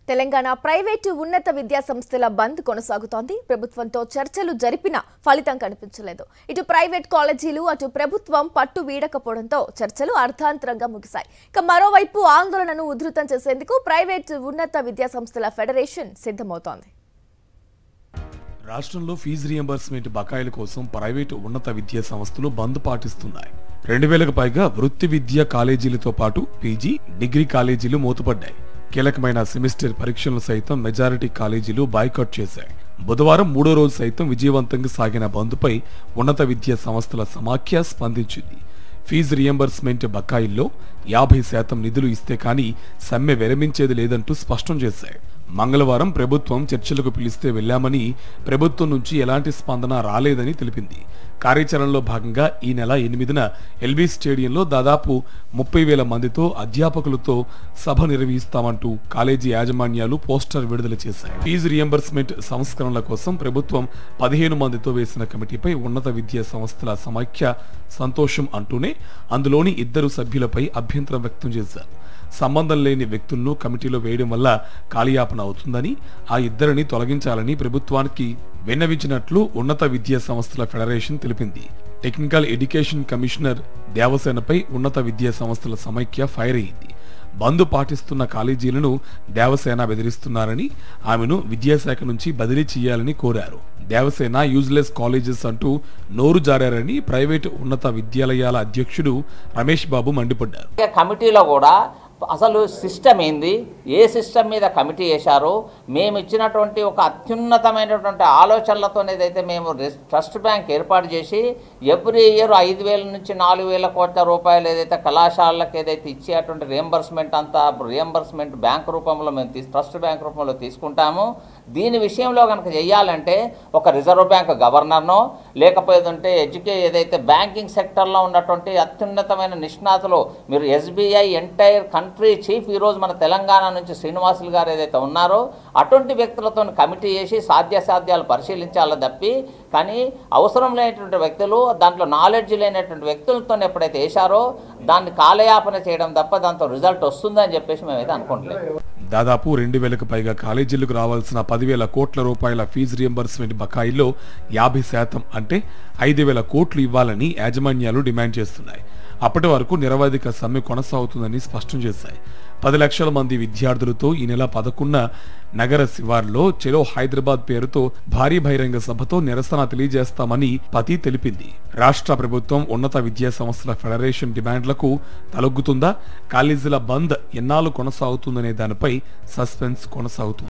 Telangana private ఉన్నత విద్యా సంస్థల బంద్ కొనసాగుతోంది. ప్రభుత్వంతో చర్చలు జరిపిన ఫలితం కనిపించలేదు. ఇటు ప్రైవేట్ కాలేజీలు అటు ప్రభుత్వం పట్టు వీడకపోవడంతో చర్చలు అర్థాంతరంగా ముగిశాయి. ఇక మరోవైపు ఆందోళనను ఉధృతం చేసేందుకు ప్రైవేటు ఉన్నత విద్యా సంస్థల ఫెడరేషన్ సిద్ధమవుతోంది. రాష్ట్రంలో ఫీజు రియంబర్స్మెంట్ బకాయిల కోసం ప్రైవేటు ఉన్నత విద్యా సంస్థలు బంద్ పాటిస్తున్నాయి. 2000కు పైగా వృత్తి విద్యా కాలేజీలతో పాటు పీజీ, డిగ్రీ కాలేజీలు మూతపడ్డాయి. కీలకమైన సెమిస్టర్ పరీక్షలను సైతం మెజారిటీ కాలేజీలు బాయ్కాట్ చేశాయి. బుధవారం 3వ రోజు సైతం విజయవంతంగా సాగిన బంద్పై ఉన్నత విద్యా సంస్థల సమాఖ్య స్పందించింది. ఫీజు రియంబర్స్మెంట్ బకాయిల్లో 50% నిధులు ఇస్తే కానీ సమ్మె విరమించేది లేదంటూ స్పష్టం చేశాయి. మంగళవారం ప్రభుత్వం చర్చలకు పిలిస్తే వెళ్లామని, ప్రభుత్వం నుంచి ఎలాంటి స్పందన రాలేదని తెలిపింది. కార్యాచరణలో భాగంగా ఈ నెల 8న ఎల్బీ స్టేడియంలో దాదాపు 30,000 మందితో అధ్యాపకులతో సభ నిర్వహిస్తామంటూ కాలేజీ యాజమాన్యాలు పోస్టర్ విడుదల చేశాయి. ఫీజు రియంబర్స్మెంట్ సంస్కరణల కోసం ప్రభుత్వం 15 మందితో వేసిన కమిటీపై ఉన్నత విద్యా సంస్థల సమాఖ్య సంతోషం అంటూనే అందులోని 2 సభ్యులపై అభ్యంతరం వ్యక్తం చేశారు. సంబంధం లేని వ్యక్తులను కమిటీలో వేయడం వల్ల కాలయాపన అవుతుందని, ఆ 2ని తొలగించాలని ప్రభుత్వానికి విన్నవించినట్లు ఉన్నత విద్యా సంస్థల ఫెడరేషన్ తెలిపింది. టెక్నికల్ ఎడ్యుకేషన్ కమిషనర్ దేవసేనపై ఉన్నత విద్యా సంస్థల సమైక్య ఫైర్ అయింది. బంద్ పాటిస్తున్న కాలేజీలను దేవసేన బెదిరిస్తున్నారని, ఆమెను విద్యాశాఖ నుంచి బదిలీ చేయాలని కోరారు. దేవసేన యూజ్లెస్ కాలేజెస్ అంటూ నోరు జారారని ప్రైవేటు ఉన్నత విద్యాలయాల అధ్యక్షుడు రమేష్ బాబు మండిపడ్డారు. కమిటీలో కూడా అసలు సిస్టమ్ ఏంది, ఏ సిస్టమ్ మీద కమిటీ వేశారో, మేము ఇచ్చినటువంటి ఒక అత్యున్నతమైనటువంటి ఆలోచనలతో ఏదైతే మేము ట్రస్ట్ బ్యాంక్ ఏర్పాటు చేసి ఎవ్రీ ఇయర్ 5,000 నుంచి 4,000 కోట్ల రూపాయలు ఏదైతే కళాశాలలకు ఏదైతే ఇచ్చేటువంటి రియంబర్స్మెంట్ అంతా రియంబర్స్మెంట్ బ్యాంక్ రూపంలో మేము ట్రస్ట్ బ్యాంక్ రూపంలో తీసుకుంటాము. దీని విషయంలో కనుక చేయాలంటే ఒక రిజర్వ్ బ్యాంక్ గవర్నర్నో లేకపోతే ఏదైతే బ్యాంకింగ్ సెక్టర్లో ఉన్నటువంటి అత్యున్నతమైన నిష్ణాతులు, మీరు ఎస్బీఐ ఎంటైర్ కంట్రీ చీఫ్ ఈరోజు మన తెలంగాణ నుంచి శ్రీనివాసులు గారు ఏదైతే ఉన్నారో అటువంటి వ్యక్తులతో కమిటీ చేసి సాధ్యాసాధ్యాలు పరిశీలించాలి తప్పి, కానీ అవసరం లేనటువంటి వ్యక్తులు, దాంట్లో నాలెడ్జ్ లేనటువంటి వ్యక్తులతో ఎప్పుడైతే వేశారో దాన్ని కాలయాపన చేయడం తప్ప దాంతో రిజల్ట్ వస్తుందని చెప్పేసి మేమైతే అనుకోవట్లేదు. దాదాపు 2,000కు పైగా కాలేజీలకు రావాల్సిన 10,000 కోట్ల రూపాయల ఫీజు రియంబర్స్మెంట్ బకాయిల్లో 50% అంటే 5,000 కోట్లు ఇవ్వాలని యాజమాన్యాలు డిమాండ్ చేస్తున్నాయి. అప్పటి వరకు నిరవధిక సమ్మె కొనసాగుతుందని స్పష్టం చేశాయి. 10 లక్షల మంది విద్యార్థులతో ఈ నెల 11న నగర శివార్లో చెలో హైదరాబాద్ పేరుతో భారీ బహిరంగ సభతో నిరసన తెలియజేస్తామని పతి తెలిపింది. రాష్ట్ర ప్రభుత్వం ఉన్నత విద్యా సంస్థల ఫెడరేషన్ డిమాండ్లకు తలొగ్గుతుందా, కాలేజీల బంద్ ఎన్నాళ్ళు కొనసాగుతుందనే దానిపై సస్పెన్స్ కొనసాగుతుంది.